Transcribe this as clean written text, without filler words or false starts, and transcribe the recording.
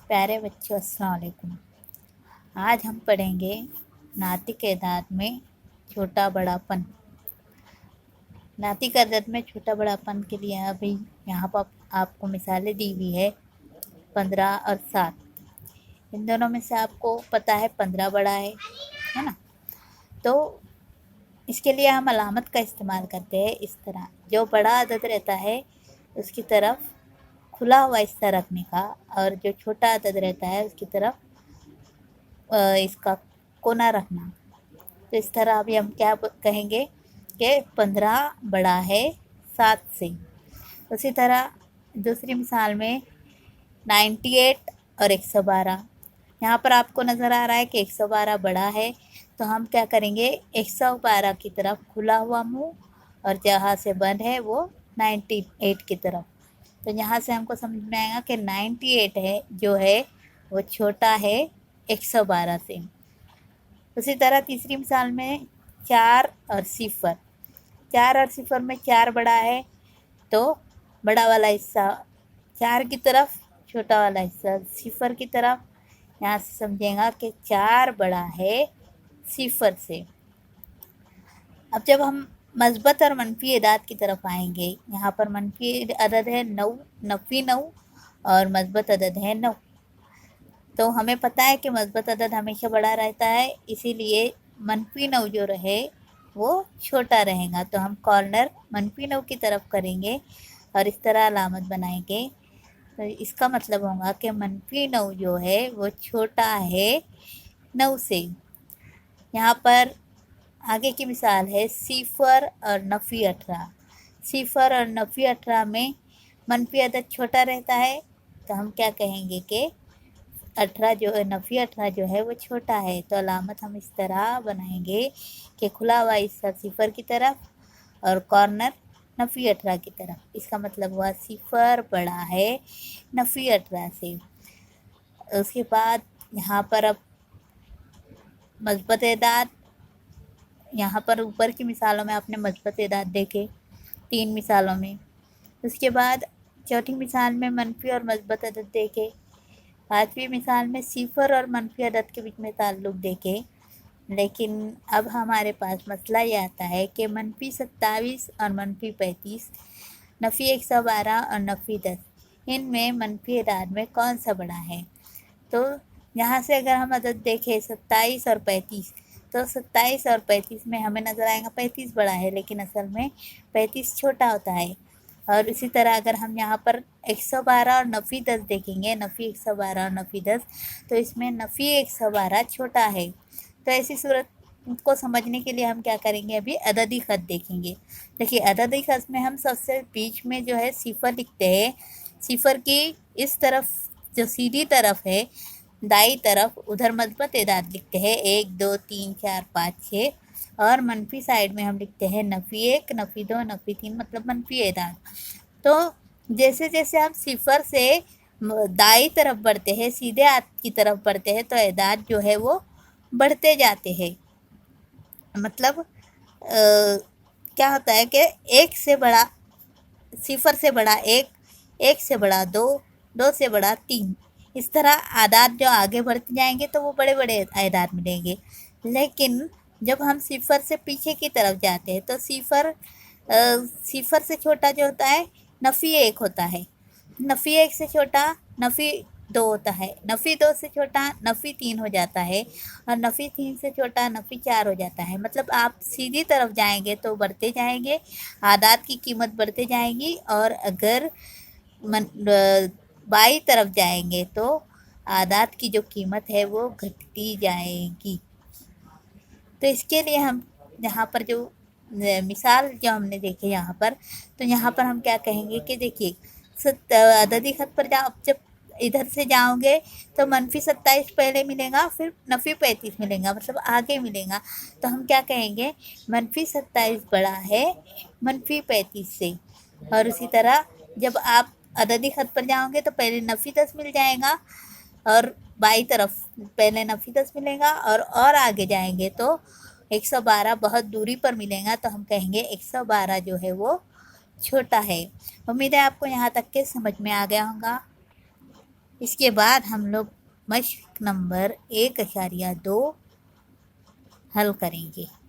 प्यारे बच्चों अस्सलाम वालेकुम। आज हम पढ़ेंगे नातिक एदाद में छोटा बड़ापन। नातिक एदाद में छोटा बड़ापन के लिए अभी यहाँ पर आपको मिसालें दी हुई है 15 और 7। इन दोनों में से आपको पता है 15 बड़ा है ना। तो इसके लिए हम अलामत का इस्तेमाल करते हैं इस तरह। जो बड़ा अदद रहता है उसकी तरफ खुला हुआ हिस्सा रखने का, और जो छोटा अदद रहता है उसकी तरफ इसका कोना रखना। तो इस तरह अभी हम क्या कहेंगे कि 15 बड़ा है 7 से। उसी तरह दूसरी मिसाल में 98 और 112। यहाँ पर आपको नज़र आ रहा है कि 112 बड़ा है, तो हम क्या करेंगे 112 की तरफ खुला हुआ मुंह, और जहाँ से बंद है वो 98 की तरफ। तो यहाँ से हमको समझ में आएगा कि 98 है जो है वो छोटा है 112 से। उसी तरह तीसरी मिसाल में 4 और 0। 4 और 0 में 4 बड़ा है, तो बड़ा वाला हिस्सा 4 की तरफ, छोटा वाला हिस्सा 0 की तरफ। यहाँ से समझेगा कि 4 बड़ा है 0 से। अब जब हम मस्बत और मनफी एदाद की तरफ आएंगे, यहाँ पर मनफी अदद है 9, नफ़ी 9, और मस्बत अदद है 9। तो हमें पता है कि मस्बत अदद हमेशा बड़ा रहता है, इसीलिए मनफी 9 जो रहे वो छोटा रहेगा। तो हम कॉर्नर मनफी 9 की तरफ करेंगे और इस तरह अलामत बनाएंगे। तो इसका मतलब होगा कि मनफी 9 जो है वो छोटा है 9 से। यहाँ पर आगे की मिसाल है 0 और नफ़ी 18। 0 और नफ़ी 18 में मनफी अदद छोटा रहता है, तो हम क्या कहेंगे कि 18 जो है, नफ़ी 18 जो है वो छोटा है। तो अलामत हम इस तरह बनाएंगे कि खुला हुआ हिस्सा 0 की तरफ और कॉर्नर नफ़ी 18 की तरफ। इसका मतलब हुआ 0 बड़ा है नफ़ी 18 से। उसके बाद यहाँ पर अब मस्बत एदाद, यहाँ पर ऊपर की मिसालों में आपने मस्बत एदाद देखे 3 मिसालों में। उसके बाद चौथी मिसाल में मनफी और मस्बत अदद देखे। पाँचवीं मिसाल में 0 और मनफी अदद के बीच में ताल्लुक़ देखे। लेकिन अब हमारे पास मसला ये आता है कि मनफी 27 और मनफी 35, नफ़ी 112 और नफ़ी 10, इनमें मनफी एदाद में कौन सा बड़ा है। तो यहाँ से अगर हम अदद देखें 27 और 35, तो 27 और 35 में हमें नज़र आएगा 35 बड़ा है, लेकिन असल में 35 छोटा होता है। और इसी तरह अगर हम यहाँ पर 112 और नफ़ी 10 देखेंगे, नफ़ी 112 और नफ़ी 10, तो इसमें नफ़ी 112 छोटा है। तो ऐसी सूरत को समझने के लिए हम क्या करेंगे, अभी अददी ख़त देखेंगे। देखिए अददी ख़त में हम सबसे बीच में जो है 0 लिखते हैं। 0 की इस तरफ जो सीधी तरफ है दाई तरफ, उधर मस्बत एदाद लिखते हैं 1 2 3 4 5 6, और मनफी साइड में हम लिखते हैं नफ़ी 1, नफ़ी 2, नफ़ी 3, मतलब मनफी एदाद। तो जैसे जैसे हम 0 से दाई तरफ बढ़ते हैं, सीधे हाथ की तरफ बढ़ते हैं, तो एदाद जो है वो बढ़ते जाते हैं। मतलब क्या होता है कि 1 से बड़ा, 0 से बड़ा 1, 1 से बड़ा 2, 2 से बड़ा 3, इस तरह आदाद जो आगे बढ़ते जाएंगे तो वो बड़े बड़े आदाद मिलेंगे। लेकिन जब हम 0 से पीछे की तरफ जाते हैं तो 0 से छोटा जो होता है नफ़ी 1 होता है, नफ़ी 1 से छोटा नफ़ी 2 होता है, नफ़ी 2 से छोटा नफ़ी 3 हो जाता है, और नफ़ी 3 से छोटा नफ़ी 4 हो जाता है। मतलब आप सीधी तरफ जाएंगे तो बढ़ते जाएंगे, आदाद की कीमत बढ़ते जाएंगी, और अगर बाई तरफ जाएंगे तो आदाद की जो कीमत है वो घटती जाएगी। तो इसके लिए हम यहाँ पर जो मिसाल जो हमने देखे यहाँ पर, तो यहाँ पर हम क्या कहेंगे कि देखिए अददी ख़त पर जाओ, जब इधर से जाओगे तो मनफी 27 पहले मिलेगा, फिर नफ़ी 35 मिलेगा, मतलब आगे मिलेगा। तो हम क्या कहेंगे, मनफी 27 बड़ा है मनफी 35 से। और उसी तरह जब आप अददी ख़त पर जाओगे तो पहले नफ़ी 10 मिल जाएगा, और बाई तरफ पहले नफ़ी 10 मिलेगा, और आगे जाएंगे तो 112 बहुत दूरी पर मिलेगा, तो हम कहेंगे 112 जो है वो छोटा है। उम्मीद है आपको यहाँ तक के समझ में आ गया होगा। اس کے بعد ہم لوگ مشق نمبر 1.2 حل کریں گے۔